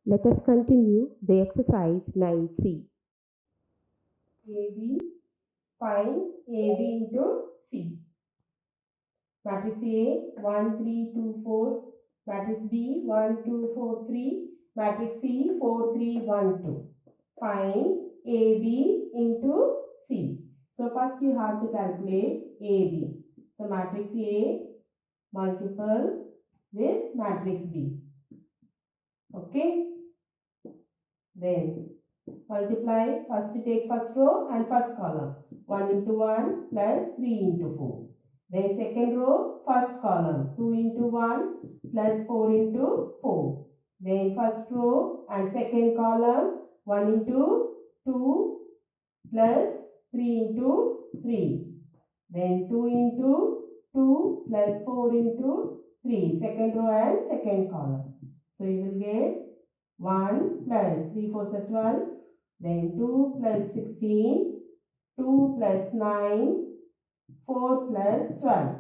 Let us continue the exercise 9C. AB, find AB into C. Matrix A 1, 3, 2, 4. Matrix B 1, 2, 4, 3. Matrix C 4, 3, 1, 2. Find AB into C. So first you have to calculate AB. So matrix A multiple with matrix B. Okay. Then multiply, first take first row and first column. 1 into 1 plus 3 into 4. Then second row, first column. 2 into 1 plus 4 into 4. Then first row and second column. 1 into 2 plus 3 into 3. Then 2 into 2 plus 4 into 3. Second row and second column. So you will get 1 plus 3 4 are 12. Then 2 plus 16, 2 plus 9, 4 plus 12.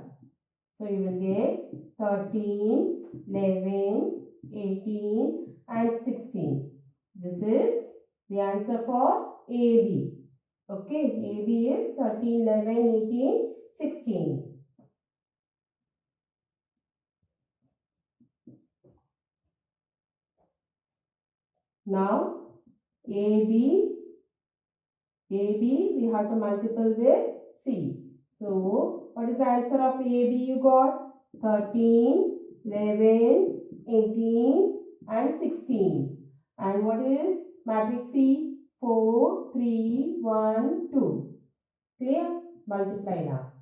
So you will get 13, 11, 18 and 16. This is the answer for AB. Okay, AB is 13, 11, 18, 16. Now AB we have to multiple with C. So, what is the answer of AB you got? 13, 11, 18 and 16. And what is matrix C? 4, 3, 1, 2. Clear? Multiply now.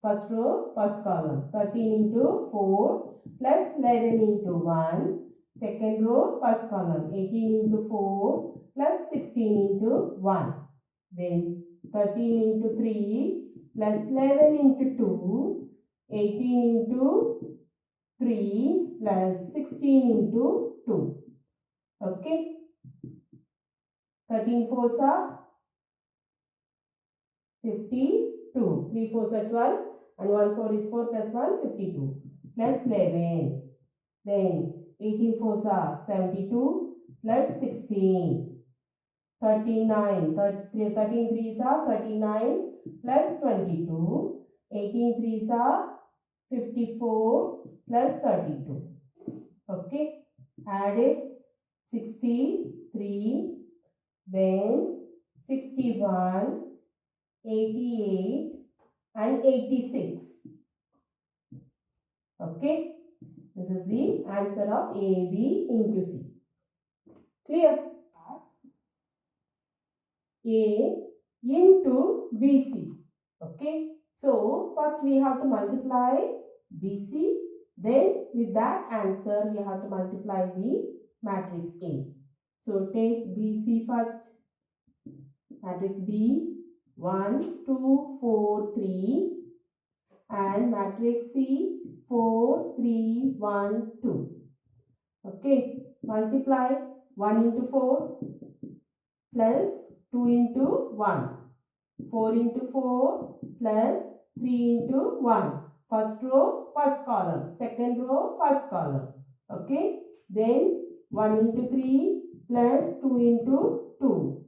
First row, first column. 13 into 4 plus 11 into 1. Second row, first column. 18 into 4 plus 16 into 1. Then 13 into 3 plus 11 into 2. 18 into 3 plus 16 into 2. Okay. 13 fours are 52. 3 fours are 12 and 1 4 is 4 plus 1 52 plus 11. Then 18 fours are 72 plus 16. 39. 13 threes are 39 plus 22. 18 threes are 54 plus 32. Okay. Add it. 63. Then 61. 88 and 86. Okay. This is the answer of AB into C. Clear? A into BC. Okay. So, first we have to multiply BC. Then with that answer, we have to multiply the matrix A. So, take BC first. Matrix B 1, 2, 4, 3. And matrix C 4, 3, 1, 2. Okay. Multiply 1 into 4 plus 2 into 1. 4 into 4 plus 3 into 1. First row, first column. Second row, first column. Okay. Then 1 into 3 plus 2 into 2.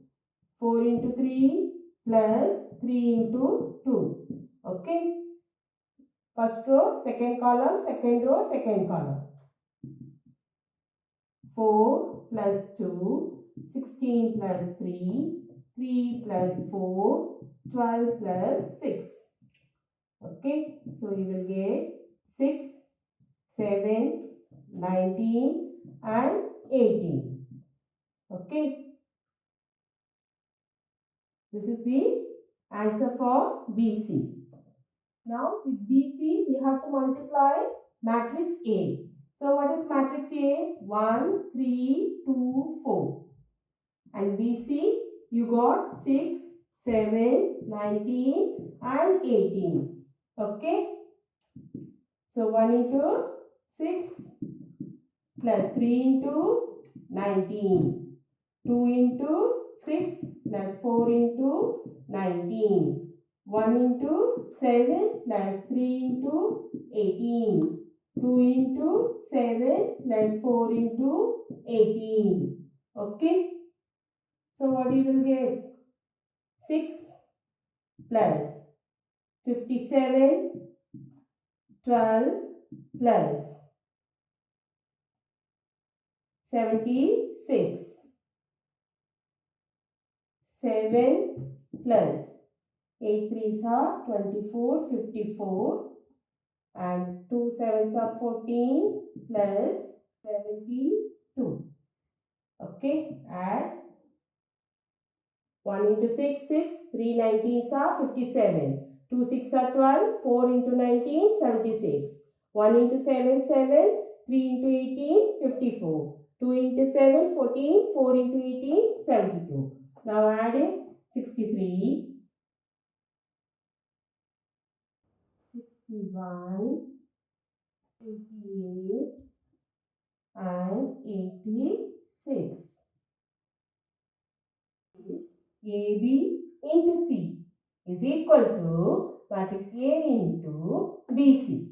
4 into 3 plus 3 into 2. Okay. First row, second column, second row, second column. 4 plus 2, 16 plus 3, 3 plus 4, 12 plus 6. Okay, so you will get 6, 7, 19 and 18. Okay, this is the answer for BC. Now with BC we have to multiply matrix A. So what is matrix A? 1, 3, 2, 4. And BC you got 6, 7, 19 and 18. Okay. So 1 into 6 plus 3 into 19. 2 into 6 plus 4 into 19. 1 into 7 plus 3 into 18. 2 into 7 plus 4 into 18. Okay. So what you will get? 6 plus 57, 12 plus 76, 7 plus 8 threes are 24, 54 and 2 sevens are 14 plus 72. Okay, add 1 into 6, 6, 3 19s are 57, 2 6 are 12, 4 into 19, 76, 1 into 7, 7, 3 into 18, 54, 2 into 7, 14, 4 into 18, 72. Now add it, 63, 61, 88 and 86. AB into C is equal to matrix A into BC.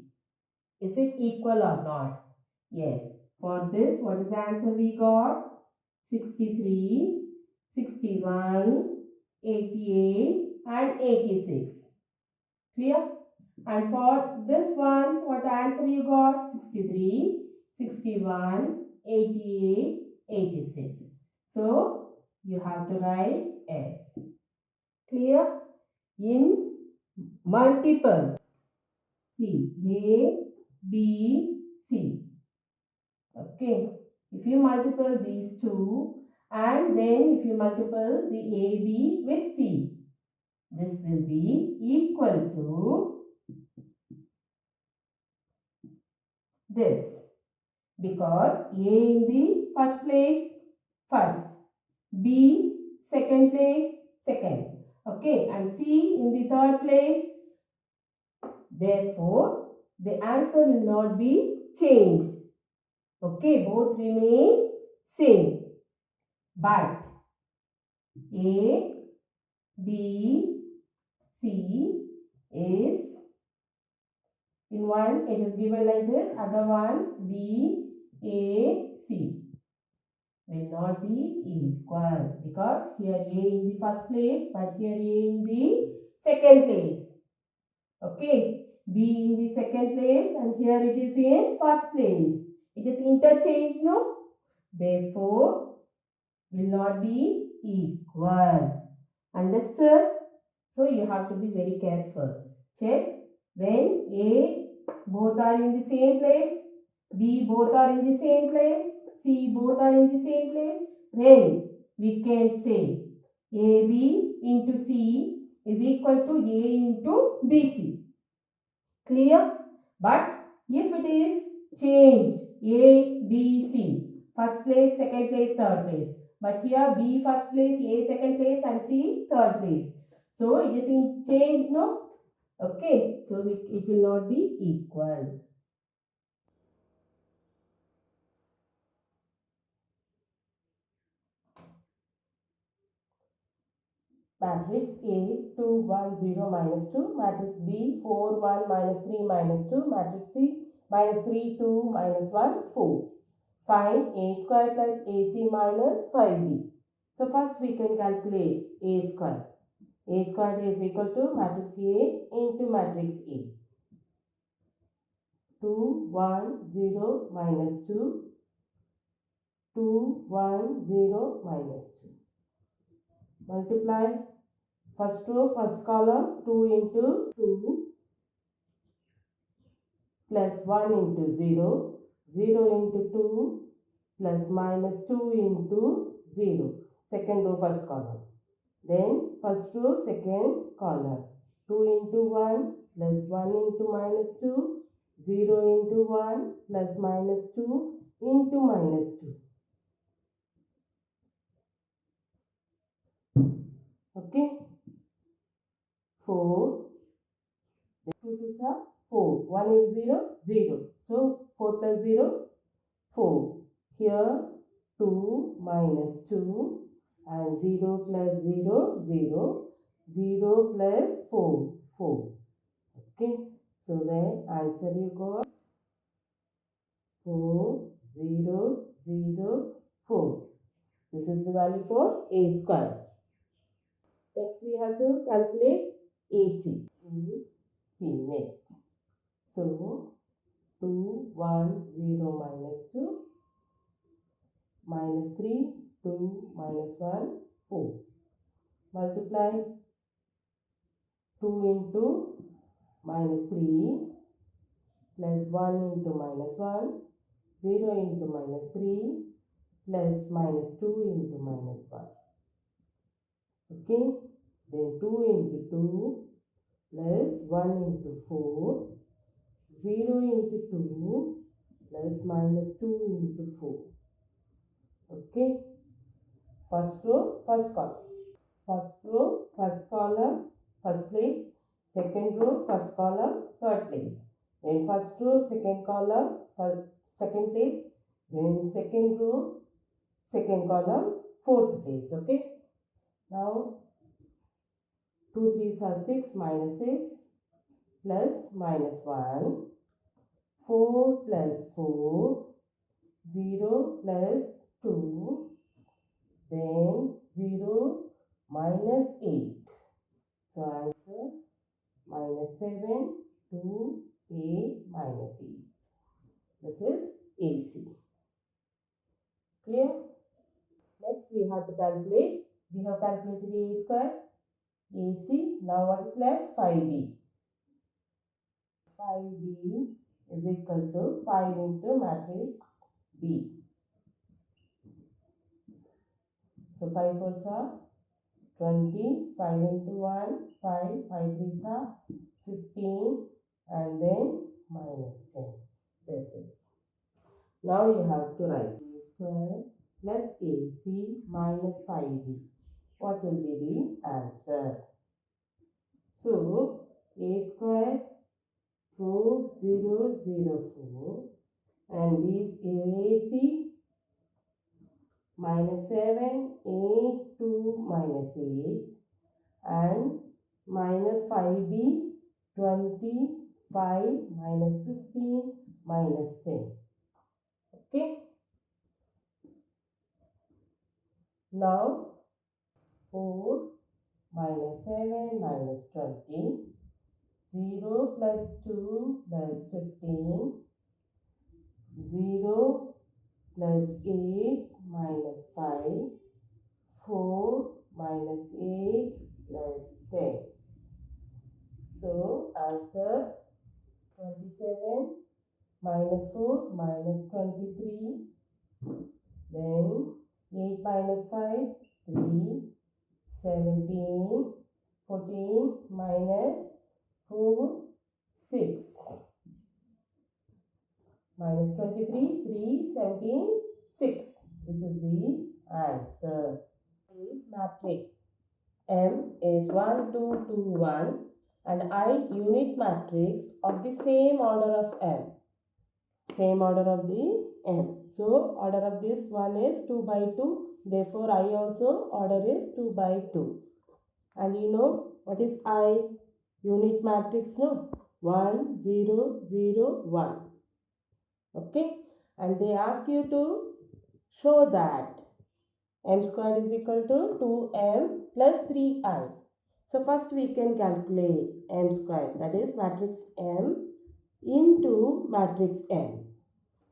Is it equal or not? Yes. For this, what is the answer we got? 63, 61, 88 and 86. Clear? And for this one, what answer you got? 63, 61, 88, 86. So, you have to write S. Clear? In multiple. C. A, B, C. Okay. If you multiple these two and then if you multiple the AB with C, this will be equal to this. Because A in the first place, first. B, second place, second. Okay. And C in the third place. Therefore, the answer will not be changed. Okay, both remain same. But A, B, C is in one it is given like this, other one B, A, C will not be equal because here A in the first place but here A in the second place. Okay, B in the second place and here it is in first place. It is interchanged, no? Therefore, will not be equal. Understood? So, you have to be very careful. Check when A both are in the same place, B both are in the same place, C both are in the same place, then we can say AB into C is equal to A into BC. Clear? But if it is changed A, B, C, first place, second place, third place. But here B first place, A second place and C third place. So it is in changed, no? Okay. So it will not be equal. Matrix A 2 1 0 minus 2, matrix B 4 1 minus 3 minus 2, matrix C minus 3 2 minus 1 4. Find A square plus AC minus 5B. So first we can calculate A square. A square is equal to matrix A into matrix A. 2 1 0 minus 2, 2 1 0 minus 2. Multiply first row, first column, 2 into 2 plus 1 into 0, 0 into 2 plus minus 2 into 0. Second row, first column. Then first row, second column. 2 into 1 plus 1 into minus 2, 0 into 1 plus minus 2 into minus 2. Okay. 4. The 2 2s are 4. 1 is 0, 0. So 4 plus 0, 4. Here 2 minus 2 and 0 plus 0, 0. 0 plus 4, 4. Okay. So the answer you got 4, 0, 0, 4. This This is the value for a square. Next we have to calculate AC. Next. So 2, 1, 0 minus 2 minus 3, 2 minus 1, 4. Multiply 2 into minus 3 plus 1 into minus 1, 0 into minus 3 plus minus 2 into minus 1. Okay, then 2 into 2 plus 1 into 4, 0 into 2 plus minus 2 into 4. Okay, first row, first column. First row, first column, first place. Second row, first column, third place. Then first row, second column, second place. Then second row, second column, fourth place. Okay. Now 2 3s are 6 minus 6 plus minus 1. 4 plus 4. 0 plus 2. Then 0 minus 8. So answer minus 7 to a minus 8. This is AC. Clear? Next we have to calculate. We have calculated a square, AC. Now what is left? 5b. 5b is equal to 5 into matrix B. So 5 4s are 20, 5 into 1, 5, 5 3s are 15 and then minus 10. This is. Now you have to write a square plus AC minus 5b. What will be the answer? So a square 4004 and B is AC minus 7, 8, 2 minus 8 and minus 5b 25 minus 15 minus 10. Okay. Now 4 minus 7 minus 20, 0 plus 2 plus 15, 0 plus 8 minus 5, 4 minus 8 plus 10. So answer 27 minus 4 minus 23, then 8 minus 5, 3, 17, 14 minus 4, 6. Minus 23, 3, 17, 6. This is the answer. Matrix M is 1, 2, 2, 1 and I unit matrix of the same order of M. Same order of the M. So order of this one is 2 by 2. Therefore I also order is 2 by 2. And you know what is I? Unit matrix, no? 1, 0, 0, 1. Okay. And they ask you to show that M squared is equal to 2M plus 3I. So first we can calculate M squared, that is matrix M into matrix M.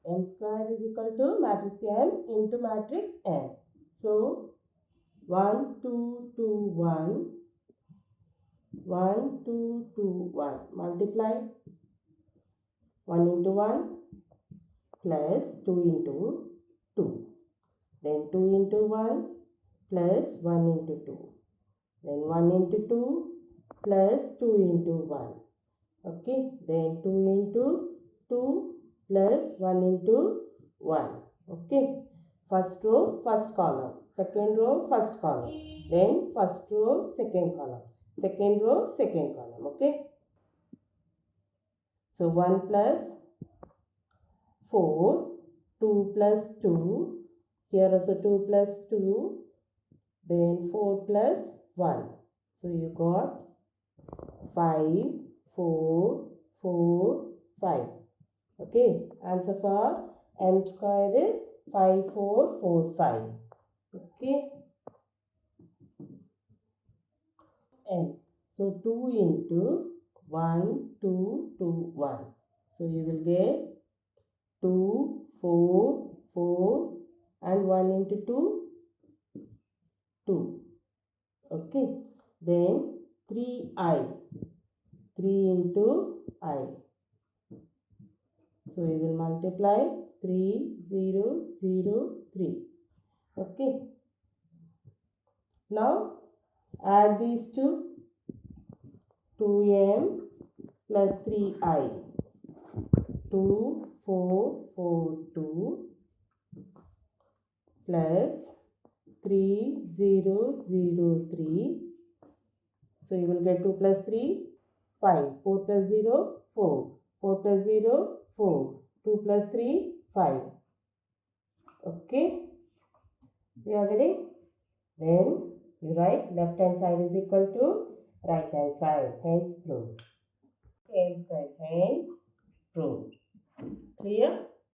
M squared is equal to matrix M into matrix M. So 1, 2, 2, 1, 1, 2, 2, 1. Multiply 1 into 1 plus 2 into 2. Then 2 into 1 plus 1 into 2. Then 1 into 2 plus 2 into 1. Okay. Then 2 into 2 plus 1 into 1. Okay. First row, first column. Second row, first column. Then first row, second column. Second row, second column. Okay. So 1 plus 4, 2 plus 2. Here also 2 plus 2. Then 4 plus 1. So you got 5, 4, 4, 5. Okay. Answer for M square is 5445. Okay. N. So 2 into 1, 2, 2, 1. So you will get 2, 4, 4 and 1 into 2, 2. Okay. Then 3i. 3 into I. So we will multiply 3, 0, 0, 3. Okay. Now add these two. 2m plus 3i. 2, 4, 4, 2 plus 3, 0, 0, 3. So you will get 2 plus 3, 5. 4 plus 0, 4. 4 plus 0, 4. 2 plus 3, 5. Okay. You are getting? Then you write left hand side is equal to right hand side. Hence proved. Hence proved. Clear?